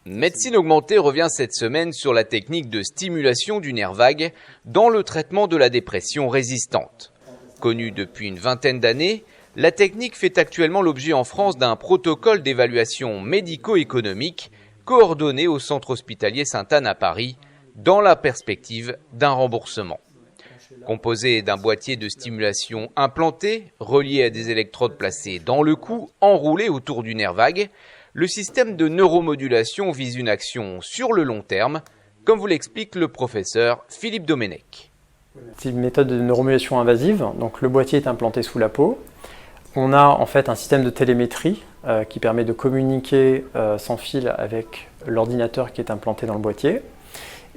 Médecine Augmentée revient cette semaine sur la technique de stimulation du nerf vague dans le traitement de la dépression résistante. Connue depuis une vingtaine d'années, la technique fait actuellement l'objet en France d'un protocole d'évaluation médico-économique coordonné au centre hospitalier Sainte-Anne à Paris dans la perspective d'un remboursement. Composé d'un boîtier de stimulation implanté, relié à des électrodes placées dans le cou, enroulées autour du nerf vague, le système de neuromodulation vise une action sur le long terme, comme vous l'explique le professeur Philippe Domenech. C'est une méthode de neuromodulation invasive, donc le boîtier est implanté sous la peau. On a en fait un système de télémétrie qui permet de communiquer sans fil avec l'ordinateur qui est implanté dans le boîtier.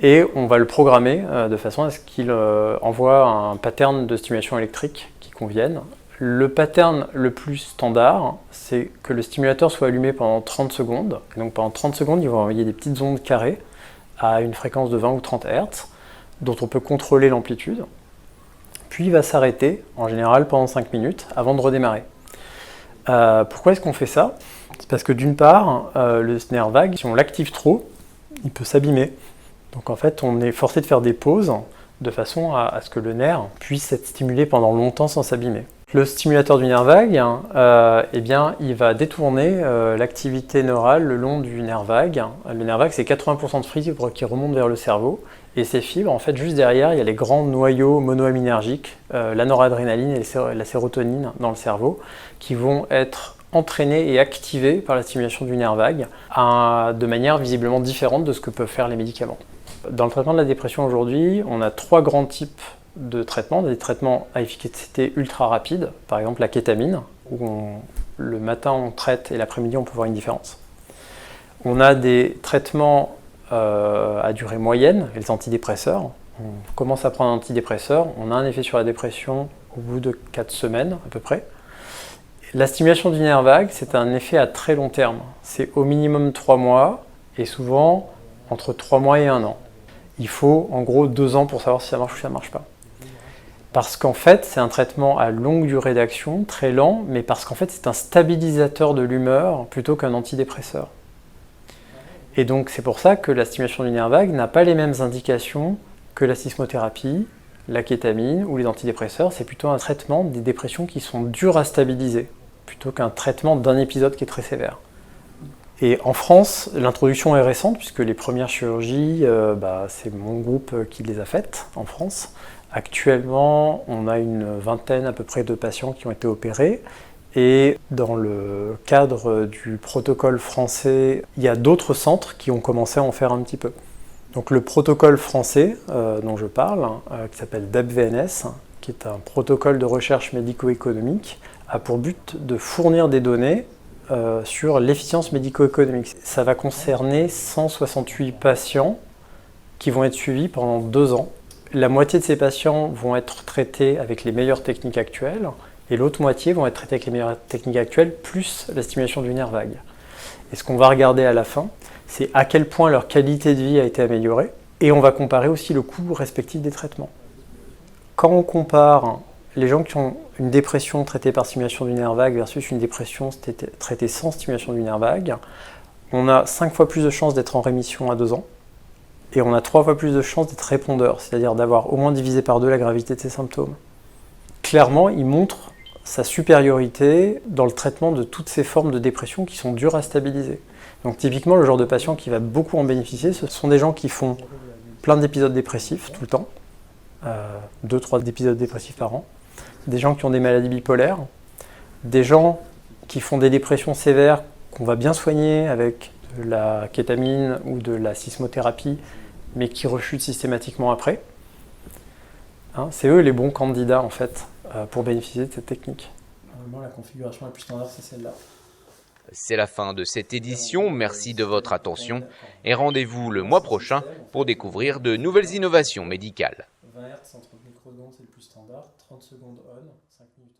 Et on va le programmer de façon à ce qu'il envoie un pattern de stimulation électrique qui convienne. Le pattern le plus standard, c'est que le stimulateur soit allumé pendant 30 secondes. Et donc pendant 30 secondes, il va envoyer des petites ondes carrées à une fréquence de 20 ou 30 Hz, dont on peut contrôler l'amplitude. Puis il va s'arrêter, en général pendant 5 minutes, avant de redémarrer. Pourquoi est-ce qu'on fait ça? C'est parce que d'une part, le nerf vague, si on l'active trop, il peut s'abîmer. Donc en fait, on est forcé de faire des pauses de façon à ce que le nerf puisse être stimulé pendant longtemps sans s'abîmer. Le stimulateur du nerf vague, eh bien, il va détourner l'activité neurale le long du nerf vague. Le nerf vague, c'est 80% de fibres qui remontent vers le cerveau. Et ces fibres, en fait, juste derrière, il y a les grands noyaux monoaminergiques, la noradrénaline et la sérotonine dans le cerveau, qui vont être entraînés et activés par la stimulation du nerf vague de manière visiblement différente de ce que peuvent faire les médicaments. Dans le traitement de la dépression aujourd'hui, on a 3 grands types de traitements. Des traitements à efficacité ultra rapide, par exemple la kétamine, où le matin on traite et l'après-midi on peut voir une différence. On a des traitements à durée moyenne, les antidépresseurs. On commence à prendre un antidépresseur, on a un effet sur la dépression au bout de 4 semaines à peu près. La stimulation du nerf vague, c'est un effet à très long terme. C'est au minimum 3 mois et souvent entre 3 mois et 1 an. Il faut en gros 2 ans pour savoir si ça marche ou si ça ne marche pas. Parce qu'en fait, c'est un traitement à longue durée d'action, très lent, mais parce qu'en fait, c'est un stabilisateur de l'humeur plutôt qu'un antidépresseur. Et donc, c'est pour ça que la stimulation du nerf vague n'a pas les mêmes indications que la sismothérapie, la kétamine ou les antidépresseurs. C'est plutôt un traitement des dépressions qui sont dures à stabiliser, plutôt qu'un traitement d'un épisode qui est très sévère. Et en France, l'introduction est récente, puisque les premières chirurgies, c'est mon groupe qui les a faites en France. Actuellement, on a une vingtaine à peu près de patients qui ont été opérés. Et dans le cadre du protocole français, il y a d'autres centres qui ont commencé à en faire un petit peu. Donc le protocole français dont je parle, qui s'appelle DAP-VNS, qui est un protocole de recherche médico-économique, a pour but de fournir des données sur l'efficience médico-économique. Ça va concerner 168 patients qui vont être suivis pendant 2 ans. La moitié de ces patients vont être traités avec les meilleures techniques actuelles et l'autre moitié vont être traités avec les meilleures techniques actuelles plus la stimulation du nerf vague. Et ce qu'on va regarder à la fin, c'est à quel point leur qualité de vie a été améliorée et on va comparer aussi le coût respectif des traitements. Quand on compare les gens qui ont une dépression traitée par stimulation du nerf vague versus une dépression traitée sans stimulation du nerf vague, on a 5 fois plus de chances d'être en rémission à 2 ans et on a 3 fois plus de chances d'être répondeur, c'est-à-dire d'avoir au moins divisé par 2 la gravité de ses symptômes. Clairement, il montre sa supériorité dans le traitement de toutes ces formes de dépression qui sont dures à stabiliser. Donc typiquement, le genre de patient qui va beaucoup en bénéficier, ce sont des gens qui font plein d'épisodes dépressifs tout le temps, 2-3 épisodes dépressifs par an, des gens qui ont des maladies bipolaires, des gens qui font des dépressions sévères qu'on va bien soigner avec de la kétamine ou de la sismothérapie, mais qui rechutent systématiquement après. C'est eux les bons candidats en fait pour bénéficier de cette technique. Normalement, la configuration la plus standard, c'est celle-là. C'est la fin de cette édition, merci de votre attention et rendez-vous le mois prochain pour découvrir de nouvelles innovations médicales. 20 Hz entre microsecondes, c'est le plus standard, 30 secondes on, 5 minutes.